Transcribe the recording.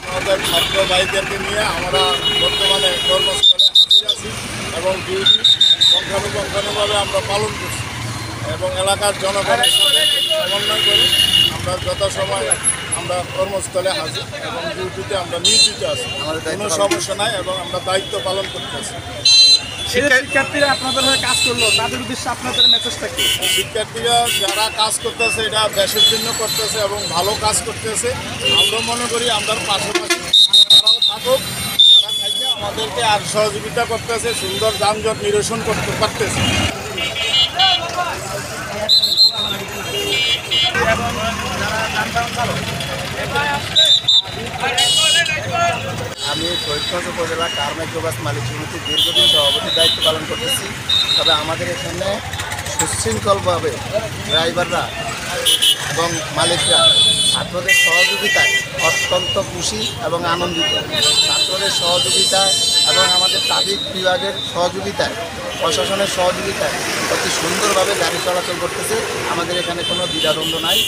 আমাদের ছাত্র ভাইদেরকে নিয়ে আমরা বর্তমানে কর্মস্থলে হাজির আছি এবং ডিউটি পুঙ্খানুপুঙ্খানুভাবে আমরা পালন করছি এবং এলাকার জনগণের সাথে সমন্বয় করে আমরা যথাসময়ে আমরা কর্মস্থলে হাজির এবং ডিউটিতে আমরা নিয়োজিত আছি। কোনো সমস্যা নাই এবং আমরা দায়িত্ব পালন করতেছি। শিক্ষার্থীরা আপনাদের হয়ে কাজ করলো, তাদের উদ্দেশ্যে আপনাদের মেসেজটা কি? শিক্ষার্থীরা যারা কাজ করতেছে এটা দেশের জন্য করতেছে এবং ভালো কাজ করতেছে। আমরা মনে করি আমরা পাশাপাশি তারাও থাকুক, তারা থাকলে আমাদেরকে আর সহযোগিতা করতেছে, সুন্দর যানজট নিরসন করতে পারতেছে। আমি ফরিদগঞ্জ উপজেলা কার মাইক্রোবাস মালিক সমিতির দীর্ঘদিন সভাপতির দায়িত্ব পালন করতেছি। তবে আমাদের এখানে সুশৃঙ্খলভাবে ড্রাইভাররা এবং মালিকরা ছাত্রদের সহযোগিতায় অত্যন্ত খুশি এবং আনন্দিত। ছাত্রদের সহযোগিতায় এবং আমাদের ট্রাফিক বিভাগের সহযোগিতায়, প্রশাসনের সহযোগিতায় অতি সুন্দরভাবে গাড়ি চলাচল করতেছে। আমাদের এখানে কোনো দ্বিধাদ্বন্দ্ব নাই।